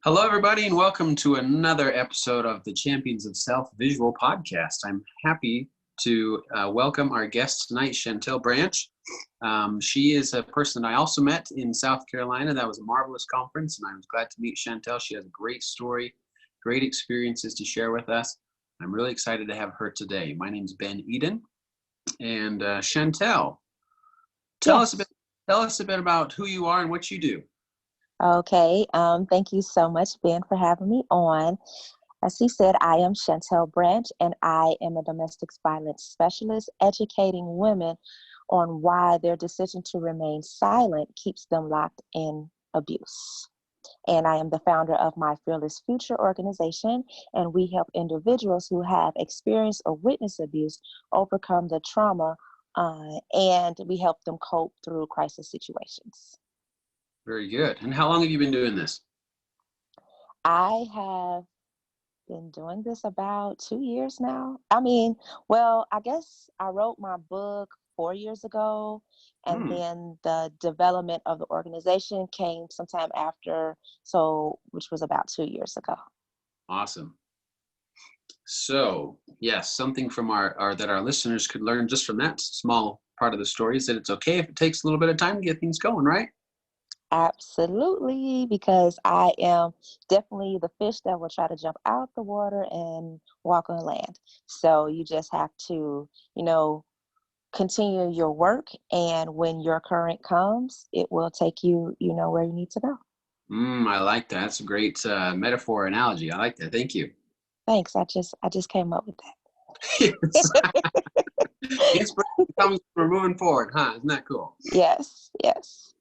Hello, everybody, and welcome to another episode of the Champions of Self Visual podcast. I'm happy to welcome our guest tonight, Chantelle Branch. She is a person I also met in South Carolina. That was a marvelous conference, and I was glad to meet Chantelle. She has a great story, great experiences to share with us. I'm really excited to have her today. My name's Ben Eden, and Chantelle, tell us Yes. a bit. Tell us a bit about who you are and what you do. Okay. Thank you so much, Ben, for having me on. As he said, I am Chantelle Branch, and I am a domestic violence specialist educating women on why their decision to remain silent keeps them locked in abuse. And I am the founder of My Fearless Future organization, and we help individuals who have experienced or witnessed abuse overcome the trauma, and we help them cope through crisis situations. Very good. And how long have you been doing this? I have been doing this about 2 years now. I guess I wrote my book 4 years ago, and Hmm. then the development of the organization came sometime after, so which was about 2 years ago. Awesome. So, yes, something from our that our listeners could learn just from that small part of the story is that it's okay if it takes a little bit of time to get things going, right? Absolutely, because I am definitely the fish that will try to jump out the water and walk on land. So you just have to, continue your work, and when your current comes, it will take you, where you need to go. I like that. That's a great metaphor analogy. I like that. Thank you. Thanks. I just came up with Yes. that. Inspiration comes from moving forward, huh? Isn't that cool? Yes, yes.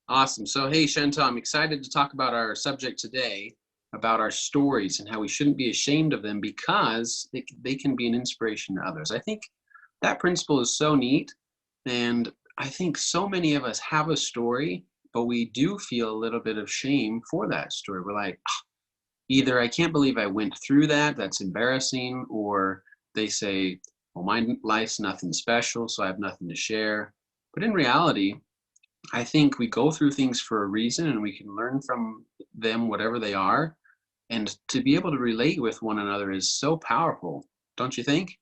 Awesome. So, hey, Chantal, I'm excited to talk about our subject today, about our stories and how we shouldn't be ashamed of them because they can be an inspiration to others. I think that principle is so neat. And I think so many of us have a story, but we do feel a little bit of shame for that story. We're like, either I can't believe I went through that, that's embarrassing, or they say, well, my life's nothing special, so I have nothing to share. But in reality, I think we go through things for a reason and we can learn from them, whatever they are. And to be able to relate with one another is so powerful, don't you think?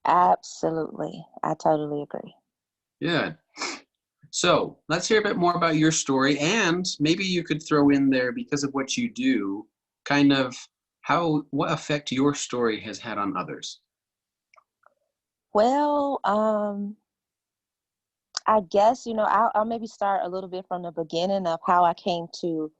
Absolutely. I totally agree. Yeah. So let's hear a bit more about your story. And maybe you could throw in there, because of what you do, kind of what effect your story has had on others. Well, I guess, I'll maybe start a little bit from the beginning of how I came to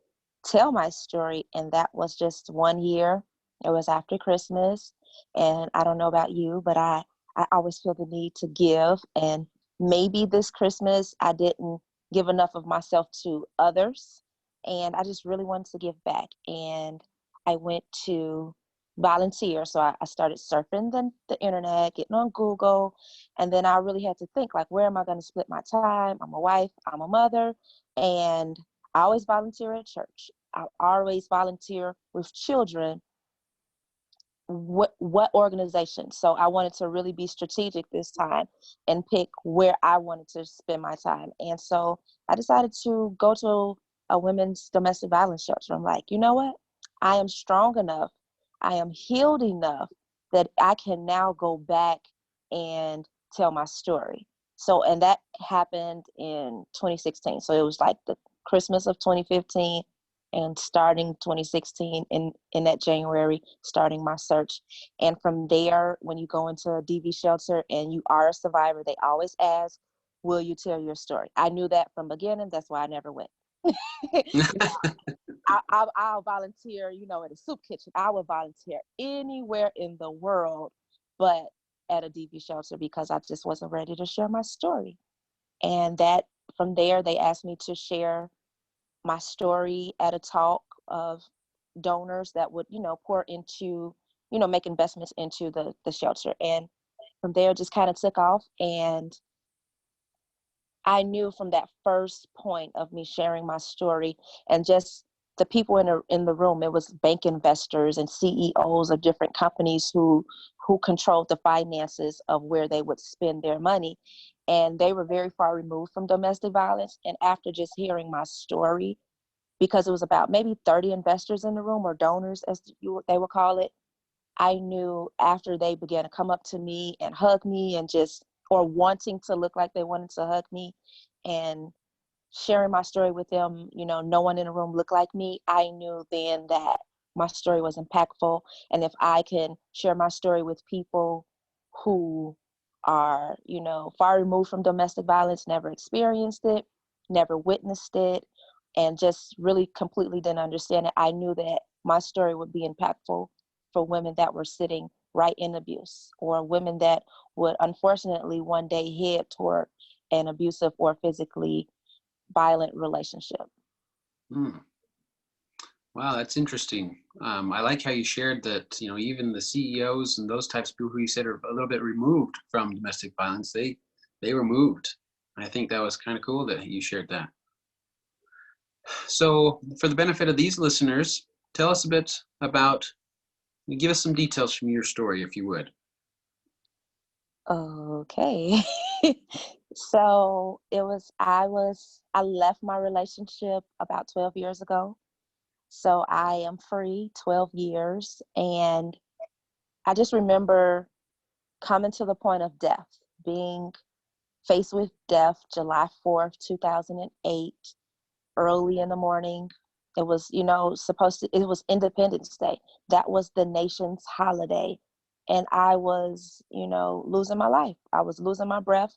tell my story. And that was just one year. It was after Christmas. And I don't know about you, but I always feel the need to give. And maybe this Christmas I didn't give enough of myself to others. And I just really wanted to give back. And I went to volunteer. So I started surfing the internet, getting on Google. And then I really had to think, like, where am I going to split my time? I'm a wife, I'm a mother, and I always volunteer at church. I always volunteer with children. What organization? So I wanted to really be strategic this time and pick where I wanted to spend my time. And so I decided to go to a women's domestic violence shelter. I'm like, you know what? I am strong enough. I am healed enough that I can now go back and tell my story. So, and that happened in 2016. So it was like the Christmas of 2015 and starting 2016 in that January, starting my search. And from there, when you go into a DV shelter and you are a survivor, they always ask, will you tell your story? I knew that from beginning. That's why I never went. Now, I'll volunteer, at a soup kitchen. I would volunteer anywhere in the world, but at a DV shelter, because I just wasn't ready to share my story. And that from there, they asked me to share my story at a talk of donors that would, pour into, make investments into the shelter. And from there, just kind of took off. And I knew from that first point of me sharing my story, and just the people in the room, it was bank investors and CEOs of different companies who controlled the finances of where they would spend their money. And they were very far removed from domestic violence. And after just hearing my story, because it was about maybe 30 investors in the room, or donors, as they would call it. I knew after they began to come up to me and hug me and just, or wanting to look like they wanted to hug me and sharing my story with them, no one in the room looked like me. I knew then that my story was impactful. And if I can share my story with people who are, far removed from domestic violence, never experienced it, never witnessed it, and just really completely didn't understand it, I knew that my story would be impactful for women that were sitting right in abuse, or women that would unfortunately one day head toward an abusive or physically violent relationship. Mm. Wow, that's interesting. I like how you shared that, even the CEOs and those types of people who you said are a little bit removed from domestic violence, they were moved. I think that was kind of cool that you shared that. So for the benefit of these listeners, tell us a bit about, give us some details from your story, if you would. Okay. So I left my relationship about 12 years ago. So I am free 12 years. And I just remember coming to the point of death, being faced with death July 4th, 2008, early in the morning. It was, it was Independence Day. That was the nation's holiday. And I was, losing my life. I was losing my breath.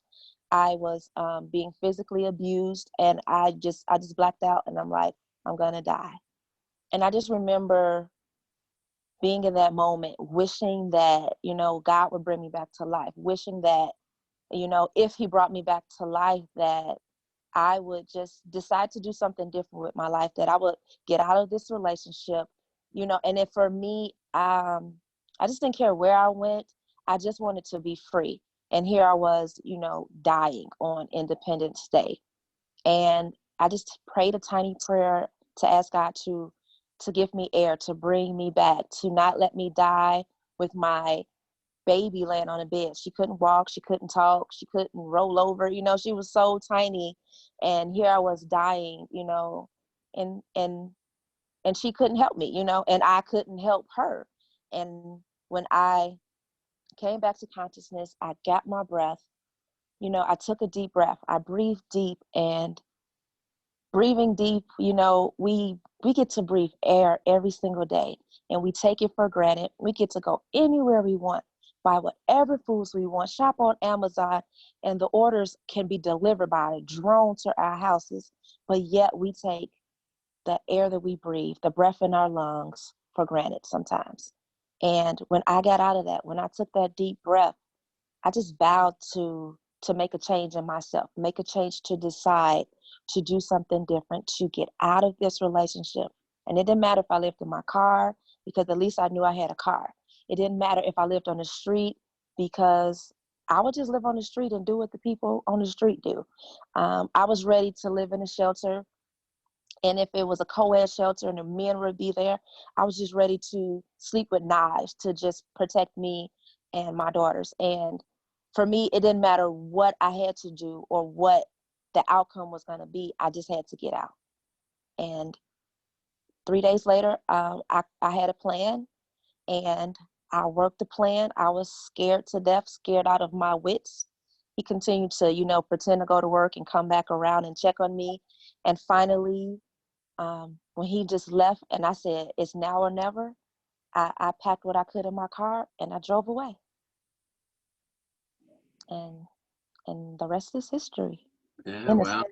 I was being physically abused, and I just blacked out, and I'm like, I'm gonna die. And I just remember being in that moment, wishing that, God would bring me back to life, wishing that, if he brought me back to life, that I would just decide to do something different with my life, that I would get out of this relationship, and if for me, I just didn't care where I went. I just wanted to be free. And here I was, dying on Independence Day. And I just prayed a tiny prayer to ask God to give me air, to bring me back, to not let me die with my baby laying on a bed. She couldn't walk, she couldn't talk, she couldn't roll over, she was so tiny. And here I was dying, and she couldn't help me, and I couldn't help her. And when I came back to consciousness, I got my breath, I took a deep breath, I breathed deep. And breathing deep, we get to breathe air every single day, and we take it for granted. We get to go anywhere we want, buy whatever foods we want, shop on Amazon, and the orders can be delivered by a drone to our houses. But yet we take the air that we breathe, the breath in our lungs, for granted sometimes. And when I got out of that, when I took that deep breath, I just vowed to make a change in myself, make a change, to decide to do something different, to get out of this relationship. And it didn't matter if I lived in my car, because at least I knew I had a car. It didn't matter if I lived on the street, because I would just live on the street and do what the people on the street do. I was ready to live in a shelter. And if it was a co-ed shelter and the men would be there, I was just ready to sleep with knives to just protect me and my daughters. And for me, it didn't matter what I had to do or what the outcome was going to be. I just had to get out. And 3 days later, I had a plan, and I worked the plan. I was scared to death, scared out of my wits. He continued to, pretend to go to work and come back around and check on me. And finally, when he just left and I said, it's now or never, I packed what I could in my car and I drove away. And the rest is history. Yeah, wow.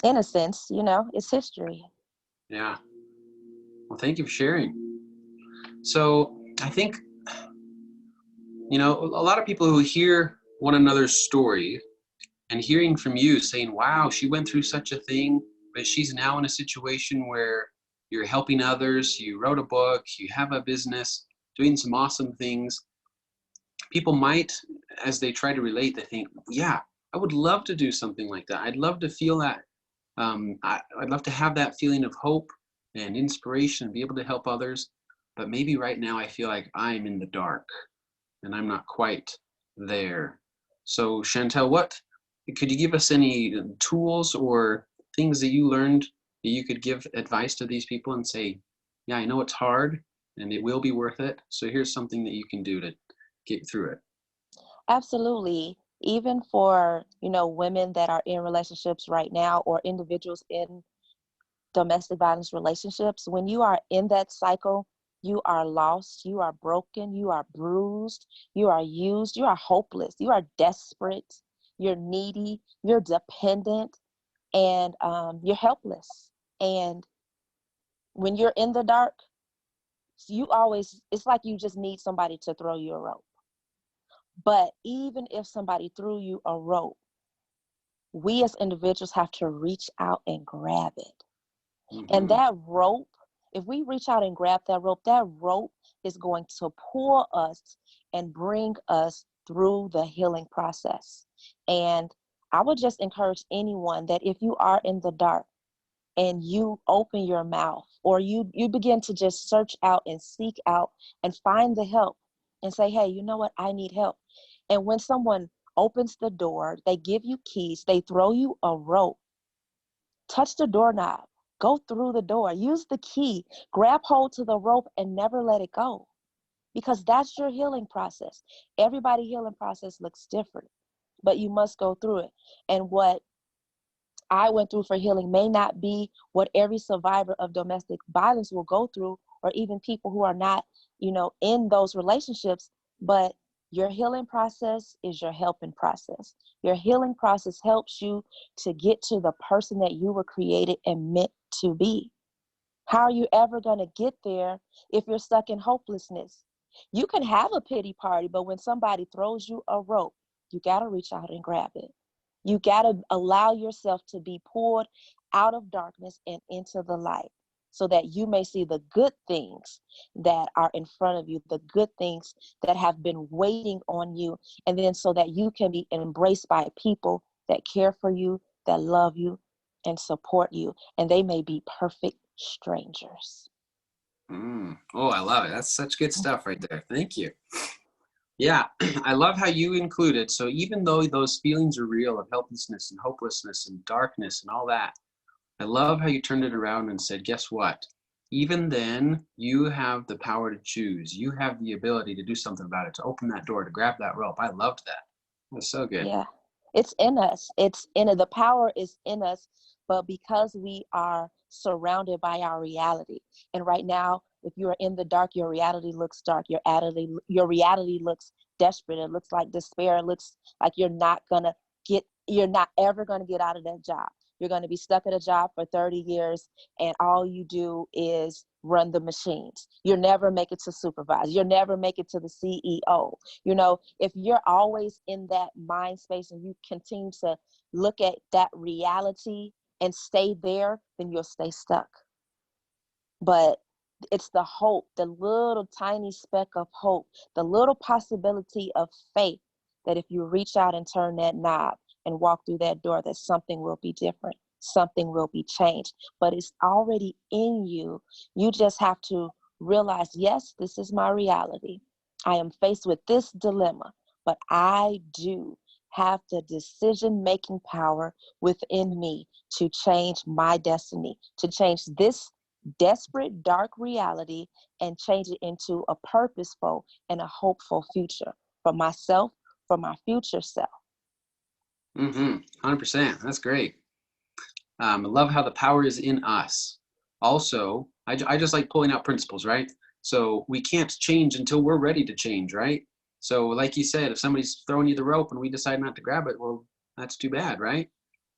In a sense, it's history. Yeah. Well, thank you for sharing. So I think, a lot of people who hear one another's story and hearing from you saying, wow, she went through such a thing, but she's now in a situation where you're helping others, you wrote a book, you have a business, doing some awesome things. People might, as they try to relate, they think, yeah, I would love to do something like that. I'd love to feel that. I'd love to have that feeling of hope and inspiration, be able to help others. But maybe right now I feel like I'm in the dark and I'm not quite there. So Chantelle, could you give us any tools or things that you learned, that you could give advice to these people and say, yeah, I know it's hard and it will be worth it. So here's something that you can do to get through it. Absolutely. Even for, women that are in relationships right now or individuals in domestic violence relationships, when you are in that cycle, you are lost, you are broken, you are bruised, you are used, you are hopeless, you are desperate, you're needy, you're dependent, and you're helpless. And when you're in the dark, it's like you just need somebody to throw you a rope. But even if somebody threw you a rope, we as individuals have to reach out and grab it. And that rope, if we reach out and grab that rope is going to pull us and bring us through the healing process. And I would just encourage anyone that if you are in the dark and you open your mouth, or you begin to just search out and seek out and find the help and say, hey, you know what? I need help. And when someone opens the door, they give you keys, they throw you a rope, touch the doorknob, go through the door, use the key, grab hold to the rope and never let it go, because that's your healing process. Everybody's healing process looks different, but you must go through it. And what I went through for healing may not be what every survivor of domestic violence will go through, or even people who are not, in those relationships. But your healing process is your helping process. Your healing process helps you to get to the person that you were created and meant to be. How are you ever going to get there if you're stuck in hopelessness? You can have a pity party, but when somebody throws you a rope, you got to reach out and grab it. You got to allow yourself to be pulled out of darkness and into the light, so that you may see the good things that are in front of you, the good things that have been waiting on you, and then so that you can be embraced by people that care for you, that love you, and support you, and they may be perfect strangers. Oh, I love it. That's such good stuff right there. Thank you. Yeah, I love how you included. So even though those feelings are real of helplessness and hopelessness and darkness and all that, I love how you turned it around and said, guess what? Even then, you have the power to choose. You have the ability to do something about it, to open that door, to grab that rope. I loved that. It was so good. Yeah, it's in us. It's in it. The power is in us, but because we are surrounded by our reality. And right now, if you are in the dark, your reality looks dark. Your reality looks desperate. It looks like despair. It looks like you're not ever gonna get out of that job. You're gonna be stuck at a job for 30 years, and all you do is run the machines. You'll never make it to supervise. You'll never make it to the CEO. If you're always in that mind space and you continue to look at that reality and stay there, then you'll stay stuck. But it's the hope, the little tiny speck of hope, the little possibility of faith that if you reach out and turn that knob and walk through that door, that something will be different, something will be changed. But it's already in you. You just have to realize, yes, this is my reality. I am faced with this dilemma, but I do have the decision-making power within me to change my destiny, to change this desperate, dark reality and change it into a purposeful and a hopeful future for myself, for my future self. 100%. That's great. I love how the power is in us. Also, I just like pulling out principles, right? So we can't change until we're ready to change, right? So like you said, if somebody's throwing you the rope and we decide not to grab it, well, that's too bad, right?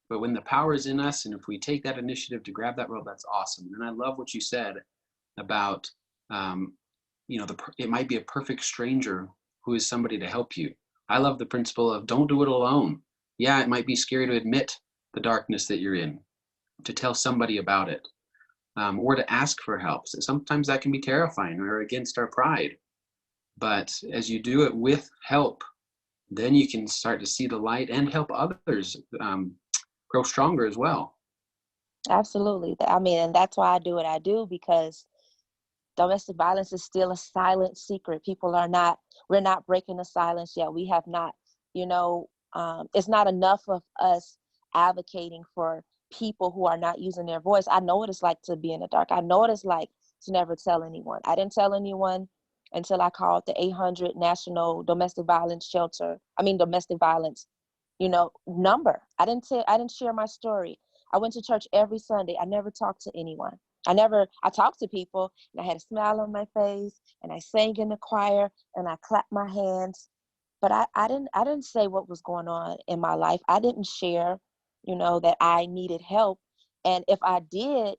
But when the power is in us, and if we take that initiative to grab that rope, that's awesome. And I love what you said about, it might be a perfect stranger who is somebody to help you. I love the principle of don't do it alone. Yeah, it might be scary to admit the darkness that you're in, to tell somebody about it, or to ask for help. So sometimes that can be terrifying or against our pride. But as you do it with help, then you can start to see the light and help others grow stronger as well. Absolutely. I mean, and that's why I do what I do, because domestic violence is still a silent secret. We're not breaking the silence yet. We have not, it's not enough of us advocating for people who are not using their voice. I know what it's like to be in the dark. I know what it's like to never tell anyone. I didn't tell anyone until I called the 800 National Domestic Violence Domestic Violence, number. I didn't share my story. I went to church every Sunday. I never talked to anyone. I talked to people, and I had a smile on my face, and I sang in the choir, and I clapped my hands. But I didn't say what was going on in my life. I didn't share, that I needed help. And if I did,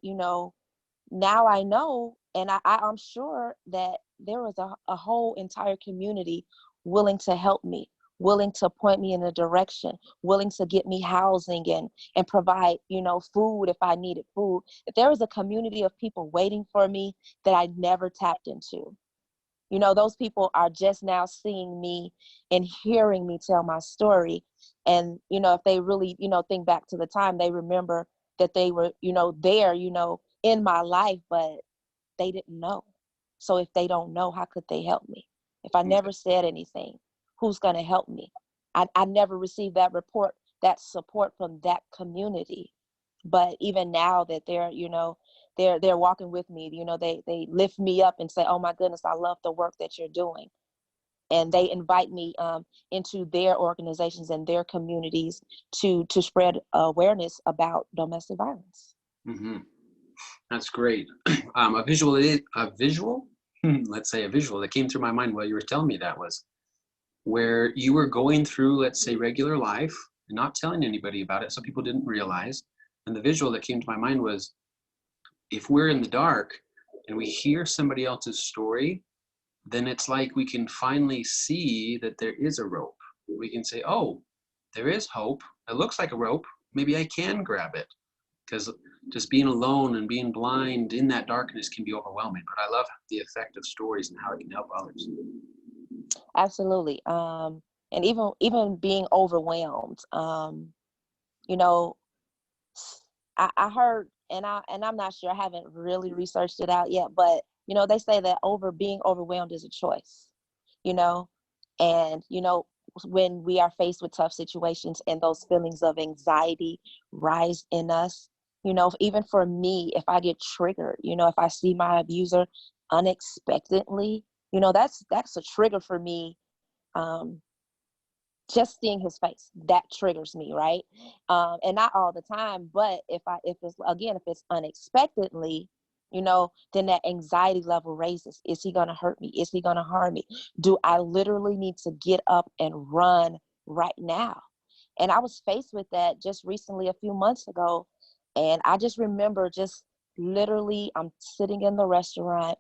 now I know, and I'm sure that there was a whole entire community willing to help me, willing to point me in a direction, willing to get me housing and provide, food if I needed food. If there was a community of people waiting for me that I never tapped into. Those people are just now seeing me and hearing me tell my story. And, if they really, think back to the time, they remember that they were, there, in my life, but they didn't know. So if they don't know, how could they help me? If I never said anything, who's going to help me? I never received that support from that community. But even now that they're walking with me, they lift me up and say, oh my goodness, I love the work that you're doing. And they invite me into their organizations and their communities to spread awareness about domestic violence. Mm-hmm. That's great. A visual, let's say a visual that came through my mind while you were telling me that was where you were going through, let's say, regular life and not telling anybody about it, so people didn't realize. And the visual that came to my mind was, if we're in the dark and we hear somebody else's story, then it's like we can finally see that there is a rope. We can say, oh, there is hope. It looks like a rope. Maybe I can grab it. Because just being alone and being blind in that darkness can be overwhelming. But I love the effect of stories and how it can help others. Absolutely. And even being overwhelmed, you know, I heard, and I'm not sure, I haven't really researched it out yet, but they say that being overwhelmed is a choice, you know, and when we are faced with tough situations and those feelings of anxiety rise in us, even for me, if I get triggered, if I see my abuser unexpectedly, that's a trigger for me. Um, just seeing his face, that triggers me, right? And not all the time, but if it's unexpectedly, then that anxiety level raises. Is he gonna hurt me? Is he gonna harm me? Do I literally need to get up and run right now? And I was faced with that just recently, a few months ago, and I just remember just literally, I'm sitting in the restaurant,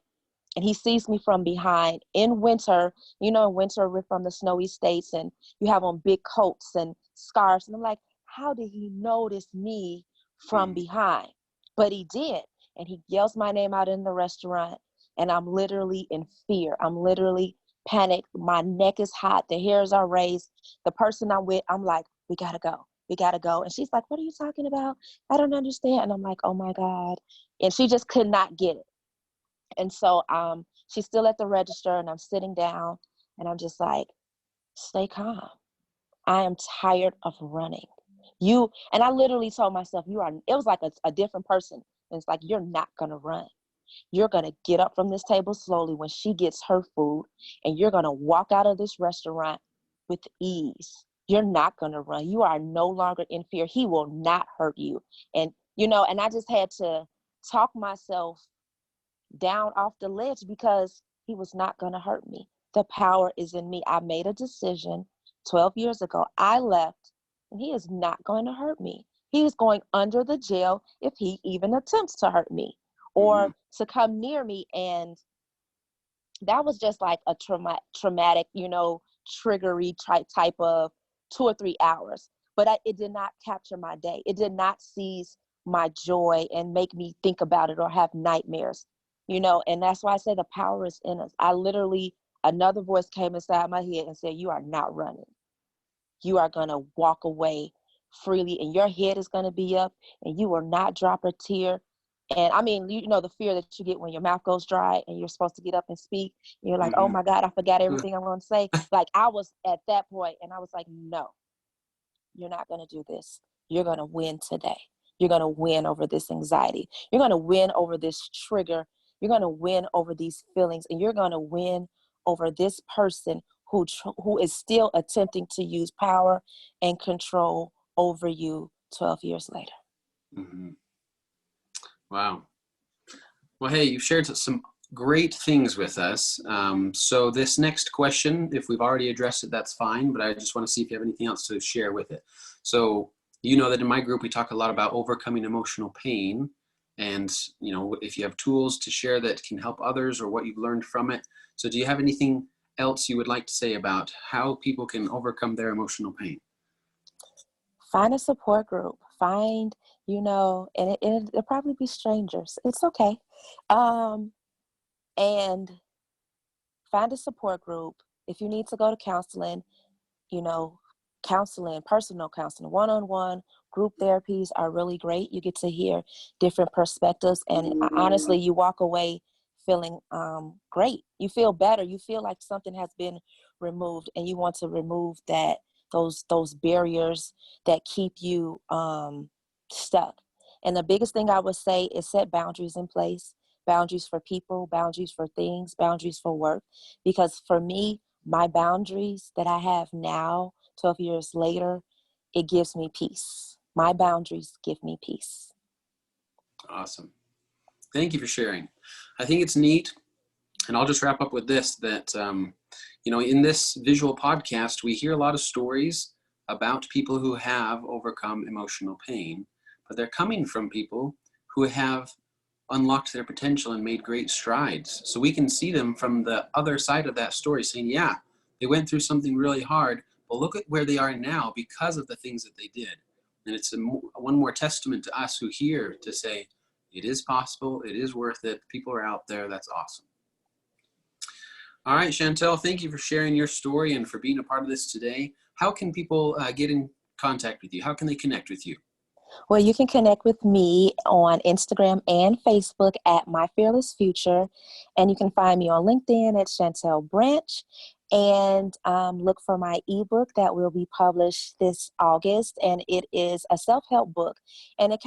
and he sees me from behind in winter. In winter we're from the snowy states, and you have on big coats and scarves, and I'm like, how did he notice me from behind? But he did. And he yells my name out in the restaurant, and I'm literally in fear. I'm literally panicked. My neck is hot, the hairs are raised. The person I'm with, I'm like, we gotta go. And she's like, what are you talking about? I don't understand. And I'm like, oh my God. And she just could not get it. And so she's still at the register, and I'm sitting down, and I'm just like, stay calm. I am tired of running. And I literally told myself, it was like a different person. And it's like, you're not going to run. You're going to get up from this table slowly when she gets her food, and you're going to walk out of this restaurant with ease. You're not going to run. You are no longer in fear. He will not hurt you. And, and I just had to talk myself down off the ledge, because he was not going to hurt me. The power is in me. I made a decision 12 years ago. I left, and he is not going to hurt me. He is going under the jail if he even attempts to hurt me or to come near me. And that was just like a traumatic, triggery type of 2 or 3 hours. But it did not capture my day. It did not seize my joy and make me think about it or have nightmares. And that's why I say the power is in us. Another voice came inside my head and said, you are not running. You are going to walk away freely, and your head is going to be up, and you will not drop a tear. And I mean, the fear that you get when your mouth goes dry and you're supposed to get up and speak. You're like, oh my God, I forgot everything I'm going to say. Like, I was at that point, and I was like, no, you're not going to do this. You're going to win today. you're going to win over this anxiety. You're going to win over this trigger. You're going to win over these feelings, and you're going to win over this person who is still attempting to use power and control over you 12 years later. Mm-hmm. Wow. Well, hey, you've shared some great things with us. So this next question, if we've already addressed it, that's fine, but I just want to see if you have anything else to share with it. So you know that in my group, we talk a lot about overcoming emotional pain. And, you know, if you have tools to share that can help others or what you've learned from it. So do you have anything else you would like to say about how people can overcome their emotional pain? Find a support group. Find, and it'll probably be strangers. It's okay. And find a support group. If you need to go to counseling, counseling, personal counseling, one-on-one group therapies are really great. You get to hear different perspectives, and honestly, you walk away feeling great. You feel better. You feel like something has been removed, and you want to remove those barriers that keep you stuck. And the biggest thing I would say is set boundaries in place. Boundaries for people, boundaries for things, boundaries for work. Because for me, my boundaries that I have now, 12 years later, it gives me peace. My boundaries give me peace. Awesome. Thank you for sharing. I think it's neat, and I'll just wrap up with this, that, in this visual podcast, we hear a lot of stories about people who have overcome emotional pain, but they're coming from people who have unlocked their potential and made great strides. So we can see them from the other side of that story saying, yeah, they went through something really hard, but look at where they are now because of the things that they did. And it's one more testament to us who hear to say, it is possible, it is worth it, people are out there, that's awesome. All right, Chantelle, thank you for sharing your story and for being a part of this today. How can people get in contact with you? How can they connect with you? Well, you can connect with me on Instagram and Facebook at My Fearless Future. And you can find me on LinkedIn at Chantelle Branch. And look for my ebook that will be published this August. And it is a self-help book. And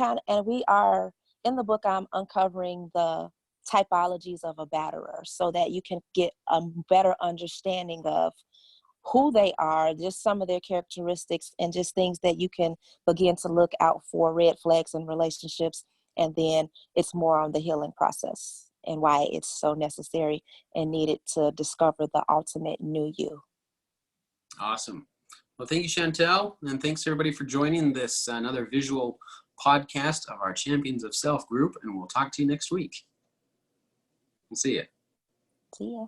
we are, in the book, I'm uncovering the typologies of a batterer so that you can get a better understanding of who they are, just some of their characteristics, and just things that you can begin to look out for, red flags in relationships. And then it's more on the healing process and why it's so necessary and needed to discover the ultimate new you. Awesome. Well, thank you, Chantelle. And thanks everybody for joining this another visual podcast of our Champions of Self group. And we'll talk to you next week. We'll see you. See ya.